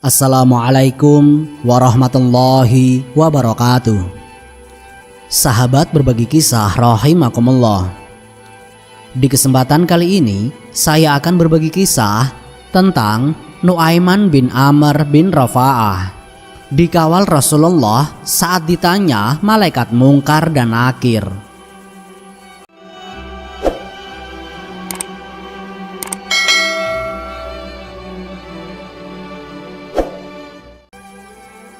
Assalamualaikum warahmatullahi wabarakatuh. Sahabat berbagi kisah rahimakumullah. Di kesempatan kali ini saya akan berbagi kisah tentang Nu'aiman bin Amr bin Rafa'ah. Dikawal Rasulullah saat ditanya malaikat Mungkar dan Nakir.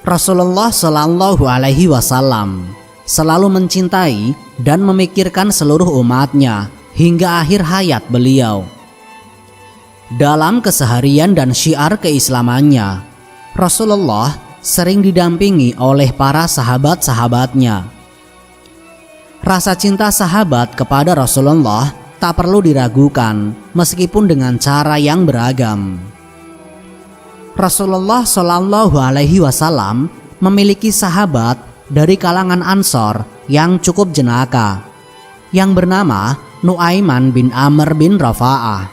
Rasulullah Shallallahu Alaihi Wasallam selalu mencintai dan memikirkan seluruh umatnya hingga akhir hayat beliau. Dalam keseharian dan syiar keislamannya, Rasulullah sering didampingi oleh para sahabat-sahabatnya. Rasa cinta sahabat kepada Rasulullah tak perlu diragukan meskipun dengan cara yang beragam. Rasulullah Shallallahu Alaihi Wasallam memiliki sahabat dari kalangan Ansor yang cukup jenaka, yang bernama Nu'aiman bin Amr bin Rafa'ah.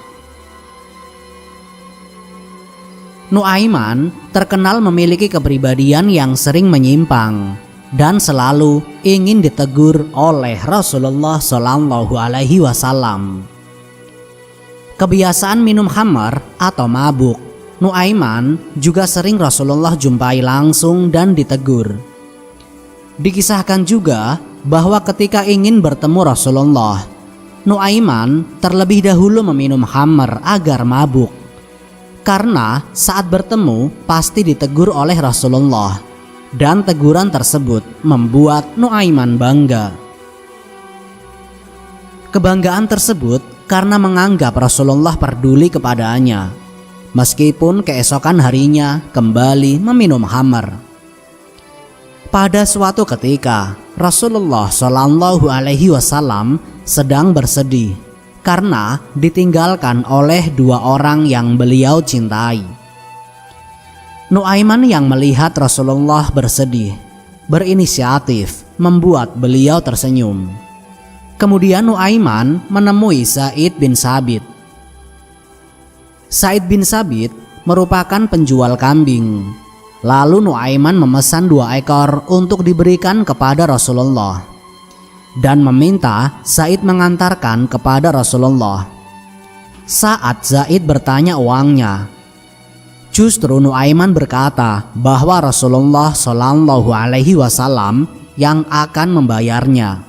Nu'aiman terkenal memiliki kepribadian yang sering menyimpang dan selalu ingin ditegur oleh Rasulullah Shallallahu Alaihi Wasallam. Kebiasaan minum khamar atau mabuk, Nu'aiman juga sering Rasulullah jumpai langsung dan ditegur. Dikisahkan juga bahwa ketika ingin bertemu Rasulullah, Nu'aiman terlebih dahulu meminum khamar agar mabuk. Karena saat bertemu pasti ditegur oleh Rasulullah, dan teguran tersebut membuat Nu'aiman bangga. Kebanggaan tersebut karena menganggap Rasulullah peduli kepadanya, meskipun keesokan harinya kembali meminum khamar. Pada suatu ketika, Rasulullah Shallallahu Alaihi Wasallam sedang bersedih karena ditinggalkan oleh dua orang yang beliau cintai. Nu'aiman yang melihat Rasulullah bersedih, berinisiatif membuat beliau tersenyum. Kemudian Nu'aiman menemui Zaid bin Sabit. Zaid bin Sabit merupakan penjual kambing. Lalu Nu'aiman memesan 2 ekor untuk diberikan kepada Rasulullah dan meminta Zaid mengantarkan kepada Rasulullah. Saat Zaid bertanya uangnya, justru Nu'aiman berkata bahwa Rasulullah Shallallahu Alaihi Wasallam yang akan membayarnya.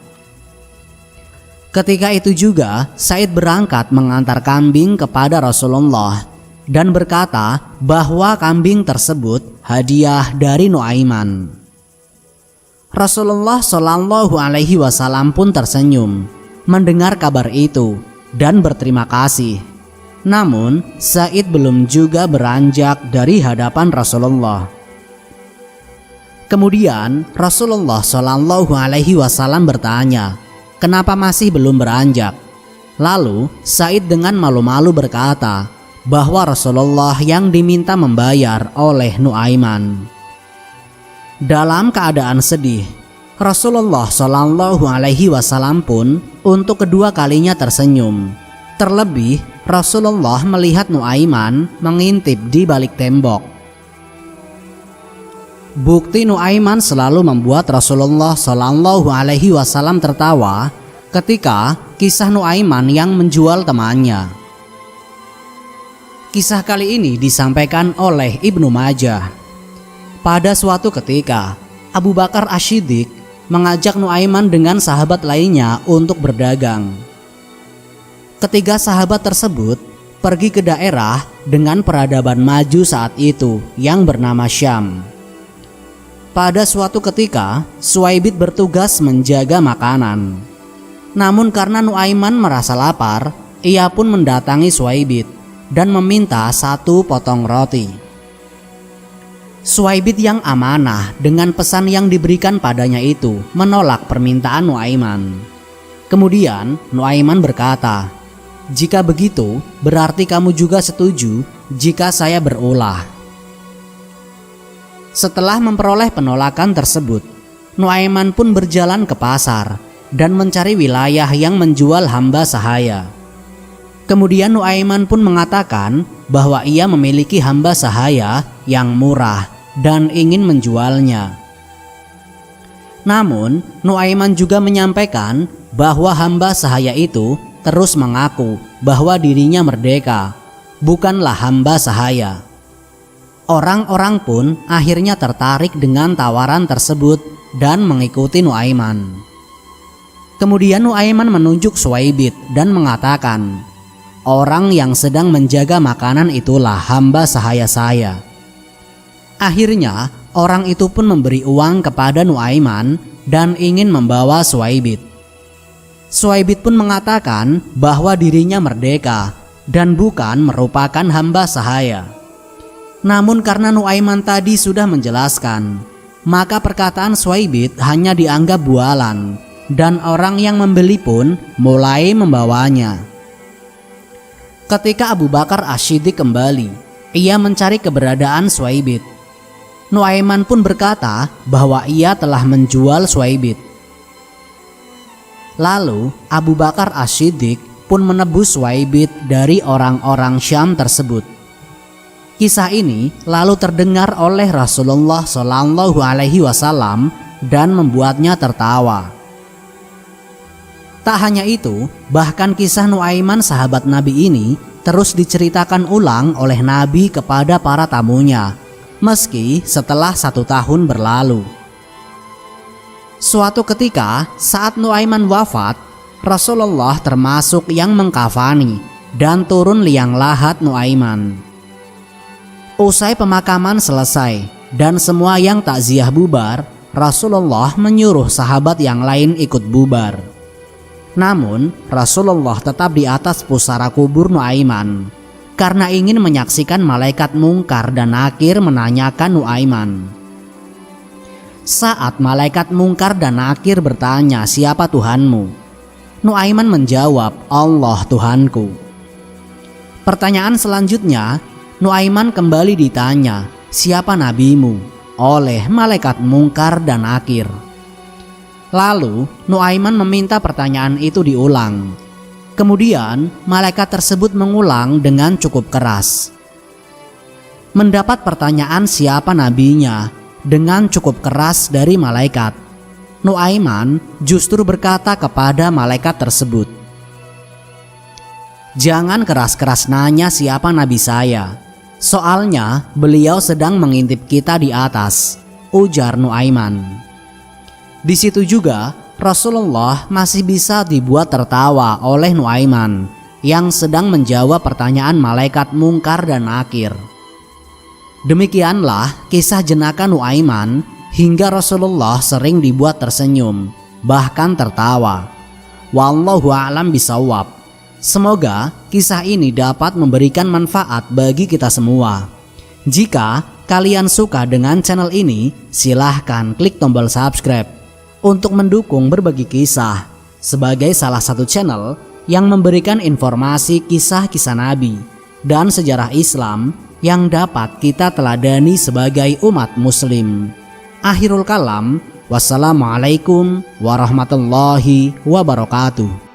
Ketika itu juga Zaid berangkat mengantar kambing kepada Rasulullah dan berkata bahwa kambing tersebut hadiah dari Nu'aiman. Rasulullah Shallallahu Alaihi Wasallam pun tersenyum mendengar kabar itu dan berterima kasih. Namun Zaid belum juga beranjak dari hadapan Rasulullah. Kemudian Rasulullah Shallallahu Alaihi Wasallam bertanya, "Kenapa masih belum beranjak?" Lalu Zaid dengan malu-malu berkata bahwa Rasulullah yang diminta membayar oleh Nu'aiman. Dalam keadaan sedih, Rasulullah Shallallahu Alaihi Wasallam pun untuk kedua kalinya tersenyum. Terlebih Rasulullah melihat Nu'aiman mengintip di balik tembok. Bukti Nu'aiman selalu membuat Rasulullah Shallallahu Alaihi Wasallam tertawa ketika kisah Nu'aiman yang menjual temannya. Kisah kali ini disampaikan oleh Ibnu Majah. Pada suatu ketika, Abu Bakar Asy-Syiddiq mengajak Nu'aiman dengan sahabat lainnya untuk berdagang. Ketiga sahabat tersebut pergi ke daerah dengan peradaban maju saat itu yang bernama Syam. Pada suatu ketika, Suwaibit bertugas menjaga makanan. Namun karena Nu'aiman merasa lapar, ia pun mendatangi Suwaibit dan meminta 1 potong roti. Suwaibit yang amanah dengan pesan yang diberikan padanya itu menolak permintaan Nu'aiman. Kemudian Nu'aiman berkata, "Jika begitu, berarti kamu juga setuju jika saya berulah." Setelah memperoleh penolakan tersebut, Nu'aiman pun berjalan ke pasar dan mencari wilayah yang menjual hamba sahaya. Kemudian Nu'aiman pun mengatakan bahwa ia memiliki hamba sahaya yang murah dan ingin menjualnya. Namun Nuaiman juga menyampaikan bahwa hamba sahaya itu terus mengaku bahwa dirinya merdeka, bukanlah hamba sahaya. Orang-orang pun akhirnya tertarik dengan tawaran tersebut dan mengikuti Nuaiman. Kemudian Nuaiman menunjuk Suwaibit dan mengatakan, orang yang sedang menjaga makanan itulah hamba sahaya saya. Akhirnya orang itu pun memberi uang kepada Nuaiman dan ingin membawa Suwaibit. Suwaibit pun mengatakan bahwa dirinya merdeka dan bukan merupakan hamba sahaya. Namun karena Nuaiman tadi sudah menjelaskan, maka perkataan Suwaibit hanya dianggap bualan dan orang yang membeli pun mulai membawanya. Ketika Abu Bakar Asy-Syiddiq kembali, ia mencari keberadaan Suwaibit. Nuaiman pun berkata bahwa ia telah menjual Suwaibit. Lalu Abu Bakar Asy-Syiddiq pun menebus Suwaibit dari orang-orang Syam tersebut. Kisah ini lalu terdengar oleh Rasulullah SAW dan membuatnya tertawa. Tak hanya itu, bahkan kisah Nuaiman sahabat Nabi ini terus diceritakan ulang oleh Nabi kepada para tamunya, meski setelah 1 tahun berlalu. Suatu ketika saat Nuaiman wafat, Rasulullah termasuk yang mengkafani dan turun liang lahat Nuaiman. Usai pemakaman selesai dan semua yang takziah bubar, Rasulullah menyuruh sahabat yang lain ikut bubar. Namun Rasulullah tetap di atas pusara kubur Nuaiman karena ingin menyaksikan malaikat Mungkar dan Nakir menanyakan Nuaiman. Saat malaikat Mungkar dan Nakir bertanya, "Siapa Tuhanmu?" Nuaiman menjawab, "Allah Tuhanku." Pertanyaan selanjutnya, Nuaiman kembali ditanya, "Siapa nabimu?" oleh malaikat Mungkar dan Nakir. Lalu Nuaiman meminta pertanyaan itu diulang. Kemudian malaikat tersebut mengulang dengan cukup keras. Mendapat pertanyaan siapa nabinya dengan cukup keras dari malaikat, Nuaiman justru berkata kepada malaikat tersebut, "Jangan keras-keras nanya siapa nabi saya. Soalnya beliau sedang mengintip kita di atas," ujar Nuaiman. Di situ juga Rasulullah masih bisa dibuat tertawa oleh Nuaiman yang sedang menjawab pertanyaan malaikat Mungkar dan Nakir. Demikianlah kisah jenaka Nuaiman hingga Rasulullah sering dibuat tersenyum, bahkan tertawa. Wallahu a'lam bishawab. Semoga kisah ini dapat memberikan manfaat bagi kita semua. Jika kalian suka dengan channel ini, silahkan klik tombol subscribe untuk mendukung Berbagi Kisah sebagai salah satu channel yang memberikan informasi kisah-kisah Nabi dan sejarah Islam yang dapat kita teladani sebagai umat muslim. Akhirul kalam, wassalamualaikum warahmatullahi wabarakatuh.